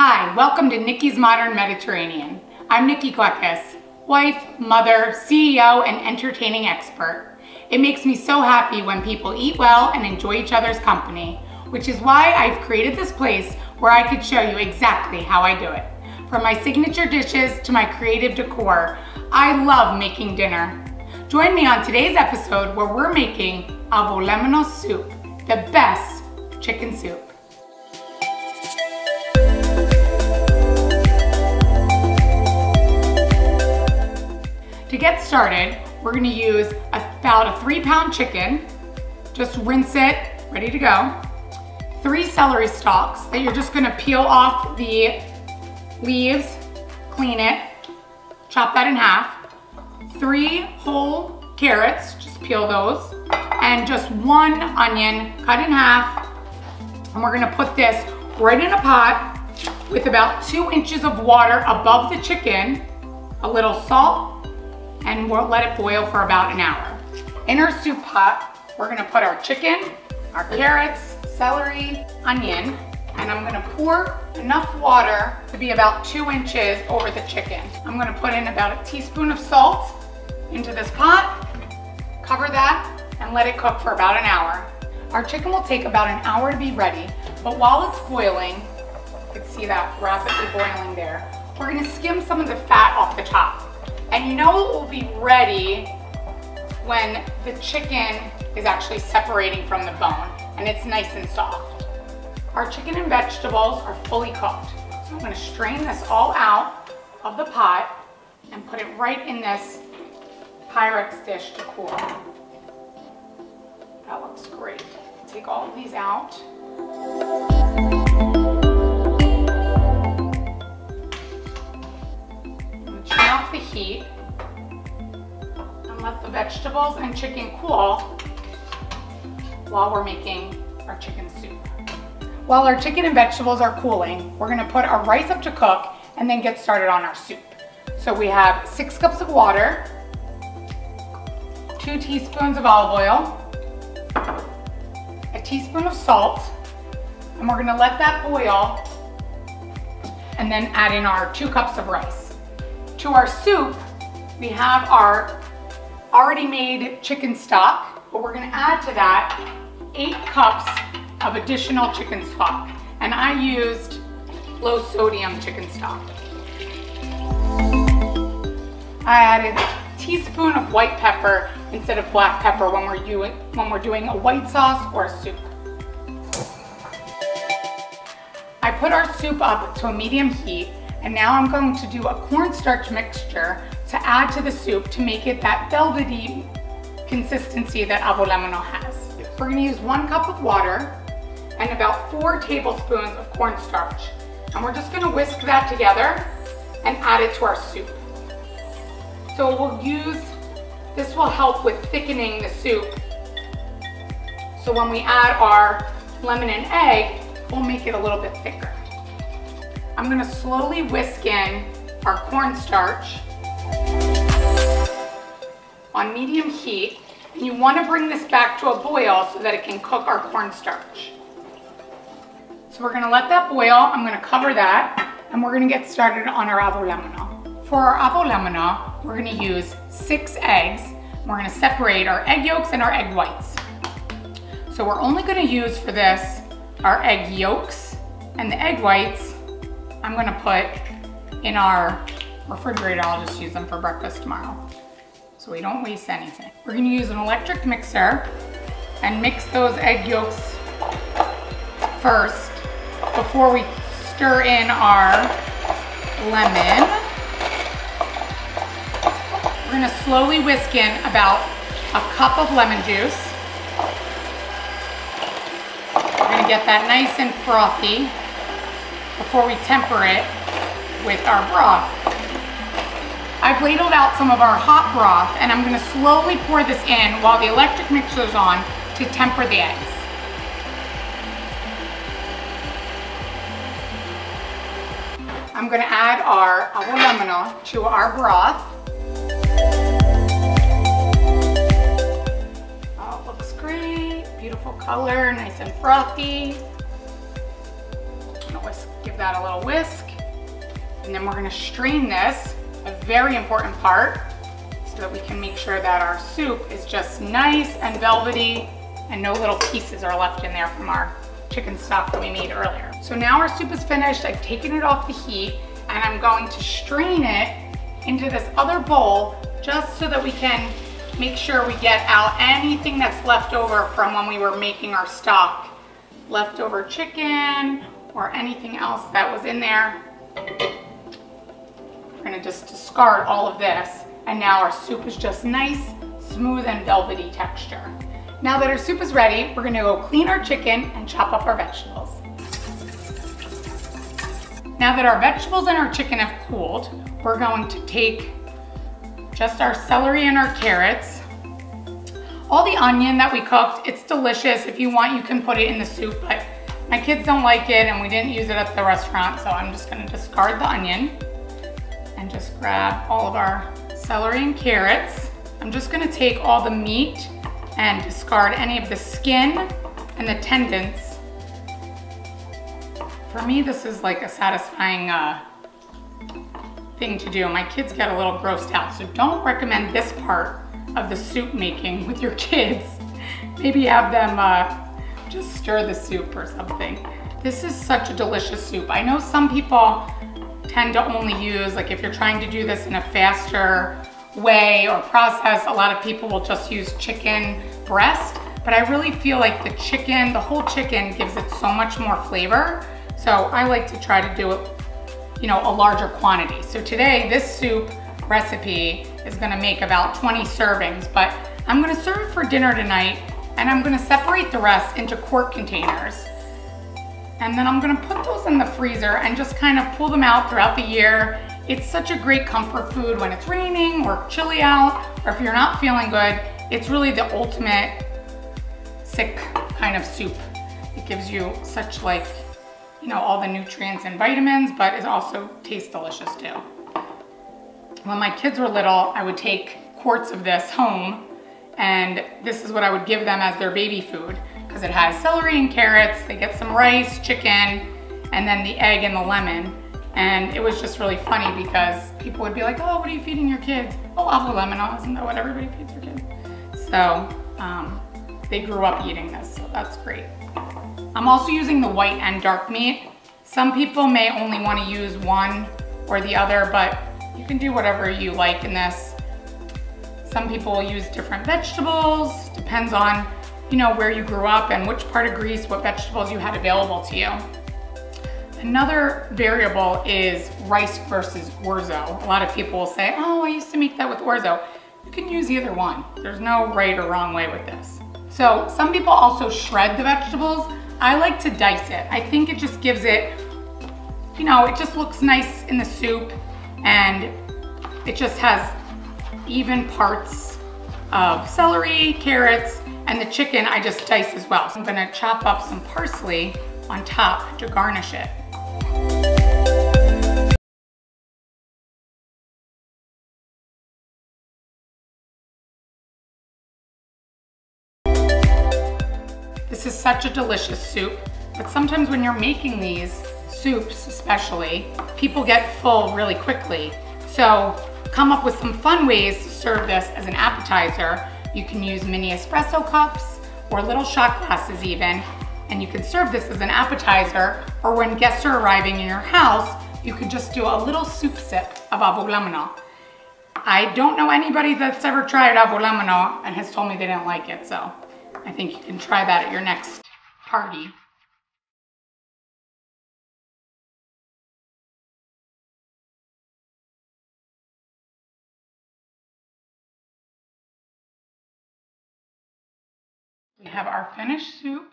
Hi, welcome to Nikki's Modern Mediterranean. I'm Nikki, wife, mother, CEO, and entertaining expert. It makes me so happy when people eat well and enjoy each other's company, which is why I've created this place where I could show you exactly how I do it. From my signature dishes to my creative decor, I love making dinner. Join me on today's episode where we're making Avgolemono Soup, the best chicken soup. To get started, we're gonna use about a 3-pound chicken. Just rinse it, ready to go. 3 celery stalks that you're just gonna peel off the leaves, clean it, chop that in half. 3 whole carrots, just peel those. And just 1 onion, cut in half. And we're gonna put this right in a pot with about 2 inches of water above the chicken, a little salt, and we'll let it boil for about an hour. In our soup pot, we're gonna put our chicken, our carrots, celery, onion, and I'm gonna pour enough water to be about 2 inches over the chicken. I'm gonna put in about a teaspoon of salt into this pot, cover that, and let it cook for about an hour. Our chicken will take about an hour to be ready, but while it's boiling, you can see that rapidly boiling there, we're gonna skim some of the fat off the top. And you know it will be ready when the chicken is actually separating from the bone and it's nice and soft. Our chicken and vegetables are fully cooked. So I'm gonna strain this all out of the pot and put it right in this Pyrex dish to cool. That looks great. Take all of these out. Turn off the heat and let the vegetables and chicken cool while we're making our chicken soup. While our chicken and vegetables are cooling, we're gonna put our rice up to cook and then get started on our soup. So we have 6 cups of water, 2 teaspoons of olive oil, a teaspoon of salt, and we're gonna let that boil and then add in our 2 cups of rice. To our soup, we have our already made chicken stock, but we're gonna add to that 8 cups of additional chicken stock. And I used low sodium chicken stock. I added a teaspoon of white pepper instead of black pepper when we're doing a white sauce or a soup. I put our soup up to a medium heat, and now I'm going to do a cornstarch mixture to add to the soup to make it that velvety consistency that Avgolemono has. We're gonna use 1 cup of water and about 4 tablespoons of cornstarch. And we're just gonna whisk that together and add it to our soup. So this will help with thickening the soup. So when we add our lemon and egg, we'll make it a little bit thicker. I'm gonna slowly whisk in our cornstarch on medium heat, and you wanna bring this back to a boil so that it can cook our cornstarch. So we're gonna let that boil, I'm gonna cover that, and we're gonna get started on our Avgolemono. For our Avgolemono, we're gonna use 6 eggs. We're gonna separate our egg yolks and our egg whites. So we're only gonna use for this our egg yolks, and the egg whites I'm gonna put in our refrigerator. I'll just use them for breakfast tomorrow, so we don't waste anything. We're gonna use an electric mixer and mix those egg yolks first before we stir in our lemon. We're gonna slowly whisk in about a cup of lemon juice. We're gonna get that nice and frothy before we temper it with our broth. I've ladled out some of our hot broth, and I'm gonna slowly pour this in while the electric mixer is on to temper the eggs. I'm gonna add our Avgolemono to our broth. Oh, it looks great, beautiful color, nice and frothy. that a little whisk. And then we're gonna strain this, a very important part, so that we can make sure that our soup is just nice and velvety and no little pieces are left in there from our chicken stock that we made earlier. So now our soup is finished. I've taken it off the heat and I'm going to strain it into this other bowl just so that we can make sure we get out anything that's left over from when we were making our stock. Leftover chicken or anything else that was in there. We're gonna just discard all of this. And now our soup is just nice, smooth and velvety texture. Now that our soup is ready, we're gonna go clean our chicken and chop up our vegetables. Now that our vegetables and our chicken have cooled, we're going to take just our celery and our carrots. All the onion that we cooked, it's delicious. If you want, you can put it in the soup, but my kids don't like it and we didn't use it at the restaurant, so I'm just gonna discard the onion and just grab all of our celery and carrots. I'm just gonna take all the meat and discard any of the skin and the tendons. For me, this is like a satisfying thing to do. My kids get a little grossed out, so don't recommend this part of the soup making with your kids. Maybe have them just stir the soup or something. This is such a delicious soup. I know some people tend to only use, like if you're trying to do this in a faster way or process, a lot of people will just use chicken breast, but I really feel like the chicken, the whole chicken gives it so much more flavor. So I like to try to do it, you know, a larger quantity. So today, this soup recipe is gonna make about 20 servings, but I'm gonna serve it for dinner tonight and I'm gonna separate the rest into quart containers. And then I'm gonna put those in the freezer and just kind of pull them out throughout the year. It's such a great comfort food when it's raining or chilly out, or if you're not feeling good. It's really the ultimate sick kind of soup. It gives you such, like, you know, all the nutrients and vitamins, but it also tastes delicious too. When my kids were little, I would take quarts of this home and this is what I would give them as their baby food because it has celery and carrots, they get some rice, chicken, and then the egg and the lemon. And it was just really funny because people would be like, oh, what are you feeding your kids? Oh, Avgolemono, isn't that what everybody feeds their kids? So they grew up eating this, so that's great. I'm also using the white and dark meat. Some people may only want to use one or the other, but you can do whatever you like in this. Some people will use different vegetables, depends on, you know, where you grew up and which part of Greece, what vegetables you had available to you. Another variable is rice versus orzo. A lot of people will say, oh, I used to make that with orzo. You can use either one. There's no right or wrong way with this. So some people also shred the vegetables. I like to dice it. I think it just gives it, you know, it just looks nice in the soup and it just has even parts of celery, carrots, and the chicken I just dice as well. So I'm gonna chop up some parsley on top to garnish it. This is such a delicious soup, but sometimes when you're making these soups especially, people get full really quickly. So come up with some fun ways to serve this as an appetizer. You can use mini espresso cups or little shot glasses even, and you can serve this as an appetizer, or when guests are arriving in your house, you could just do a little soup sip of Avgolemono. I don't know anybody that's ever tried Avgolemono and has told me they didn't like it, so I think you can try that at your next party. We have our finished soup,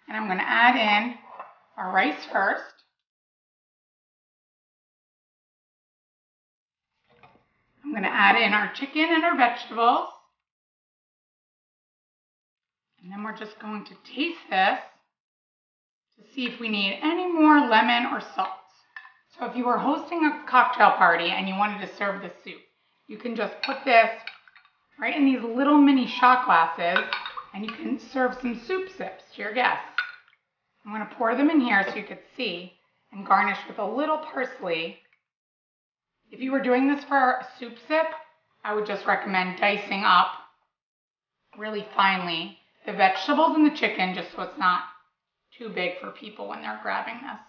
and I'm going to add in our rice first. I'm going to add in our chicken and our vegetables. And then we're just going to taste this to see if we need any more lemon or salt. So if you were hosting a cocktail party and you wanted to serve this soup, you can just put this right in these little mini shot glasses and you can serve some soup sips to your guests. I'm going to pour them in here so you could see. and garnish with a little parsley. If you were doing this for a soup sip, I would just recommend dicing up really finely the vegetables and the chicken just so it's not too big for people when they're grabbing this.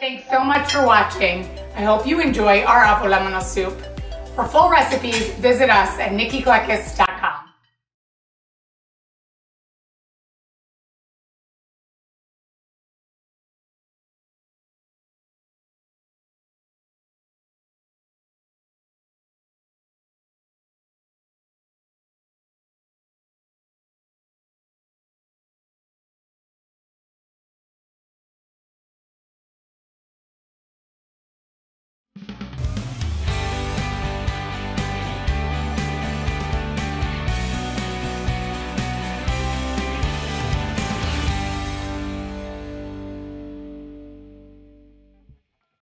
Thanks so much for watching. I hope you enjoy our Avgolemono soup. For full recipes, visit us at nikkicleckis.com.